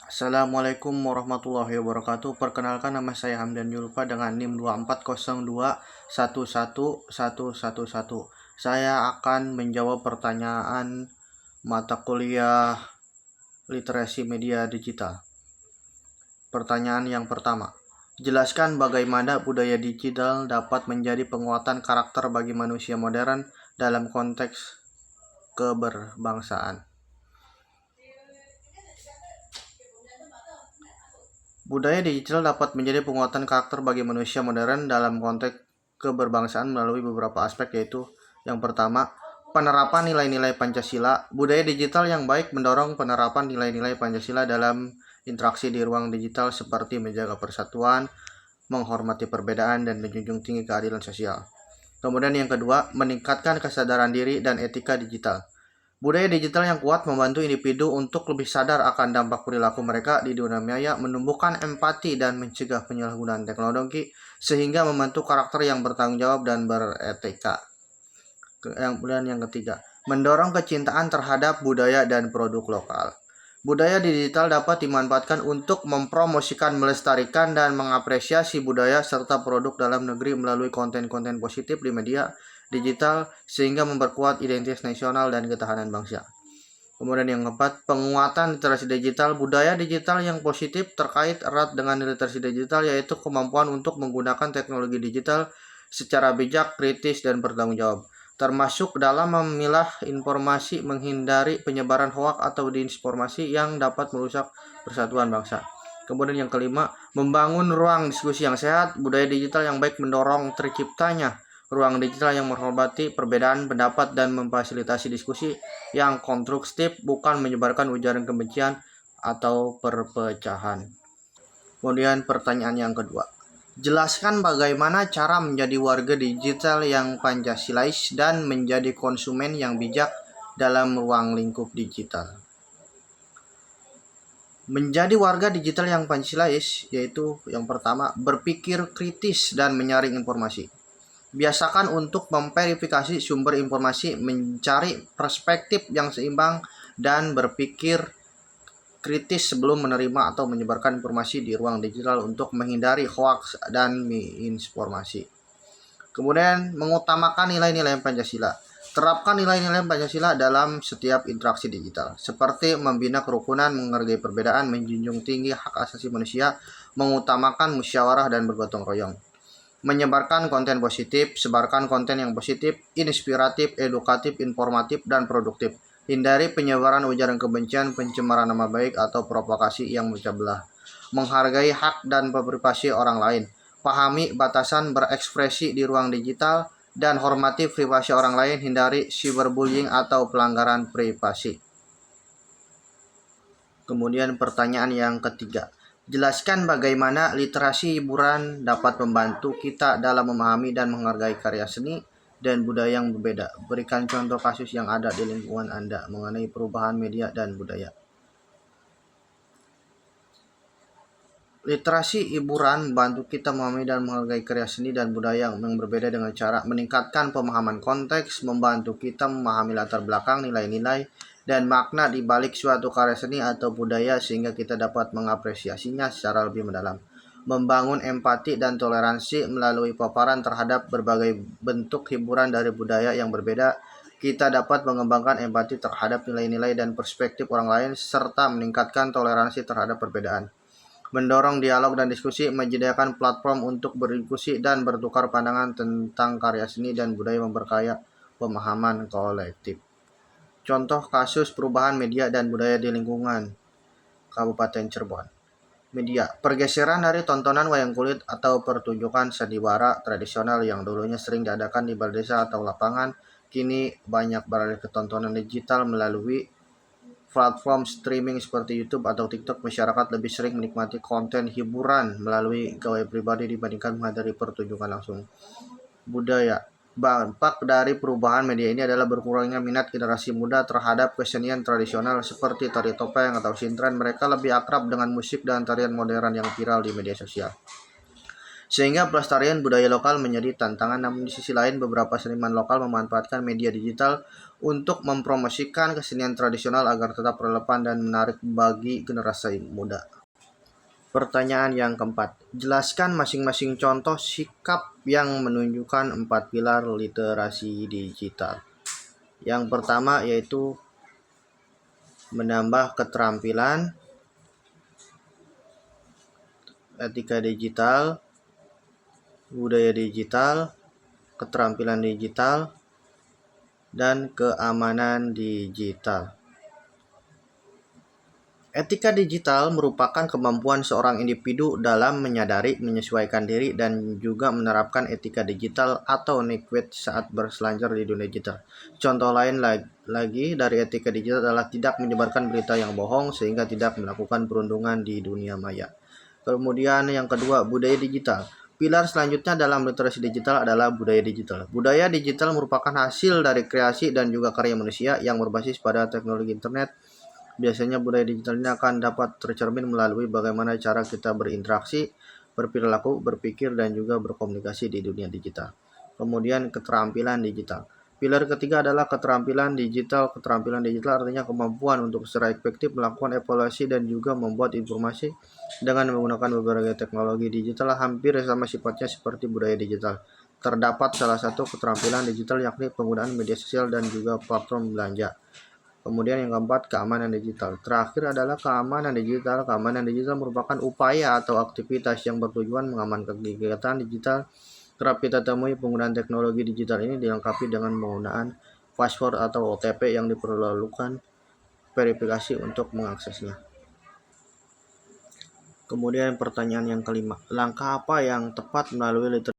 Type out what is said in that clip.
Assalamualaikum warahmatullahi wabarakatuh. Perkenalkan, nama saya Hamdan Yulfa dengan NIM 2402111111. Saya akan menjawab pertanyaan mata kuliah literasi media digital. Pertanyaan yang pertama. Jelaskan bagaimana budaya digital dapat menjadi penguatan karakter bagi manusia modern dalam konteks keberbangsaan. Budaya digital dapat menjadi penguatan karakter bagi manusia modern dalam konteks keberbangsaan melalui beberapa aspek, yaitu yang pertama, penerapan nilai-nilai Pancasila. Budaya digital yang baik mendorong penerapan nilai-nilai Pancasila dalam interaksi di ruang digital seperti menjaga persatuan, menghormati perbedaan, dan menjunjung tinggi keadilan sosial. Kemudian yang kedua, meningkatkan kesadaran diri dan etika digital. Budaya digital yang kuat membantu individu untuk lebih sadar akan dampak perilaku mereka di dunia maya, menumbuhkan empati dan mencegah penyalahgunaan teknologi, sehingga membentuk karakter yang bertanggung jawab dan beretika. Kemudian yang ketiga, mendorong kecintaan terhadap budaya dan produk lokal. Budaya digital dapat dimanfaatkan untuk mempromosikan, melestarikan, dan mengapresiasi budaya serta produk dalam negeri melalui konten-konten positif di media digital sehingga memperkuat identitas nasional dan ketahanan bangsa. Kemudian yang keempat, penguatan literasi digital. Budaya digital yang positif terkait erat dengan literasi digital, yaitu kemampuan untuk menggunakan teknologi digital secara bijak, kritis, dan bertanggung jawab, termasuk dalam memilah informasi, menghindari penyebaran hoak atau disinformasi yang dapat merusak persatuan bangsa. Kemudian yang kelima, membangun ruang diskusi yang sehat. Budaya digital yang baik mendorong terciptanya ruang digital yang menghormati perbedaan pendapat dan memfasilitasi diskusi yang konstruktif, bukan menyebarkan ujaran kebencian atau perpecahan. Kemudian pertanyaan yang kedua. Jelaskan bagaimana cara menjadi warga digital yang Pancasilais dan menjadi konsumen yang bijak dalam ruang lingkup digital. Menjadi warga digital yang Pancasilais yaitu yang pertama, berpikir kritis dan menyaring informasi. Biasakan untuk memverifikasi sumber informasi, mencari perspektif yang seimbang, dan berpikir kritis sebelum menerima atau menyebarkan informasi di ruang digital untuk menghindari hoaks dan misinformasi. Kemudian, mengutamakan nilai-nilai Pancasila. Terapkan nilai-nilai Pancasila dalam setiap interaksi digital, seperti membina kerukunan, menghargai perbedaan, menjunjung tinggi hak asasi manusia, mengutamakan musyawarah dan bergotong royong. Menyebarkan konten positif, sebarkan konten yang positif, inspiratif, edukatif, informatif, dan produktif. Hindari penyebaran ujaran kebencian, pencemaran nama baik, atau provokasi yang memecah belah. Menghargai hak dan privasi orang lain. Pahami batasan berekspresi di ruang digital, dan hormati privasi orang lain. Hindari cyberbullying atau pelanggaran privasi. Kemudian pertanyaan yang ketiga. Jelaskan bagaimana literasi hiburan dapat membantu kita dalam memahami dan menghargai karya seni dan budaya yang berbeda. Berikan contoh kasus yang ada di lingkungan Anda mengenai perubahan media dan budaya. Literasi hiburan membantu kita memahami dan menghargai karya seni dan budaya yang berbeda dengan cara meningkatkan pemahaman konteks, membantu kita memahami latar belakang, nilai-nilai, dan makna di balik suatu karya seni atau budaya sehingga kita dapat mengapresiasinya secara lebih mendalam. Membangun empati dan toleransi melalui paparan terhadap berbagai bentuk hiburan dari budaya yang berbeda, kita dapat mengembangkan empati terhadap nilai-nilai dan perspektif orang lain serta meningkatkan toleransi terhadap perbedaan. Mendorong dialog dan diskusi, menyediakan platform untuk berdiskusi dan bertukar pandangan tentang karya seni dan budaya memperkaya pemahaman kolektif. Contoh kasus perubahan media dan budaya di lingkungan Kabupaten Cirebon. Media, pergeseran dari tontonan wayang kulit atau pertunjukan sandiwara tradisional yang dulunya sering diadakan di balai desa atau lapangan, kini banyak beralih ke tontonan digital melalui platform streaming seperti YouTube atau TikTok. Masyarakat lebih sering menikmati konten hiburan melalui gawai pribadi dibandingkan menghadiri pertunjukan langsung. Budaya, dampak dari perubahan media ini adalah berkurangnya minat generasi muda terhadap kesenian tradisional seperti tari topeng atau sintren. Mereka lebih akrab dengan musik dan tarian modern yang viral di media sosial. sehingga pelestarian budaya lokal menjadi tantangan. Namun di sisi lain, beberapa seniman lokal memanfaatkan media digital untuk mempromosikan kesenian tradisional agar tetap relevan dan menarik bagi generasi muda. Pertanyaan yang keempat, jelaskan masing-masing contoh sikap yang menunjukkan 4 pilar literasi digital. Yang pertama yaitu menambah keterampilan, etika digital, budaya digital, keterampilan digital, dan keamanan digital. Etika digital merupakan kemampuan seorang individu dalam menyadari, menyesuaikan diri, dan juga menerapkan etika digital atau etiquette saat berselancar di dunia digital. Contoh lain lagi dari etika digital adalah tidak menyebarkan berita yang bohong sehingga tidak melakukan perundungan di dunia maya. Kemudian yang kedua, budaya digital. Pilar selanjutnya dalam literasi digital adalah budaya digital. Budaya digital merupakan hasil dari kreasi dan juga karya manusia yang berbasis pada teknologi internet. Biasanya budaya digital ini akan dapat tercermin melalui bagaimana cara kita berinteraksi, berperilaku, berpikir, dan juga berkomunikasi di dunia digital. Kemudian keterampilan digital. Pilar ketiga adalah keterampilan digital. Keterampilan digital artinya kemampuan untuk secara efektif melakukan evaluasi dan juga membuat informasi dengan menggunakan berbagai teknologi digital. Hampir sama sifatnya seperti budaya digital. Terdapat salah satu keterampilan digital yakni penggunaan media sosial dan juga platform belanja. Kemudian yang keempat, keamanan digital. Terakhir adalah keamanan digital. Keamanan digital merupakan upaya atau aktivitas yang bertujuan mengamankan kegiatan digital. Kerap kita temui penggunaan teknologi digital ini dilengkapi dengan penggunaan password atau OTP yang diperlukan verifikasi untuk mengaksesnya. Kemudian pertanyaan yang kelima, langkah apa yang tepat melalui literasi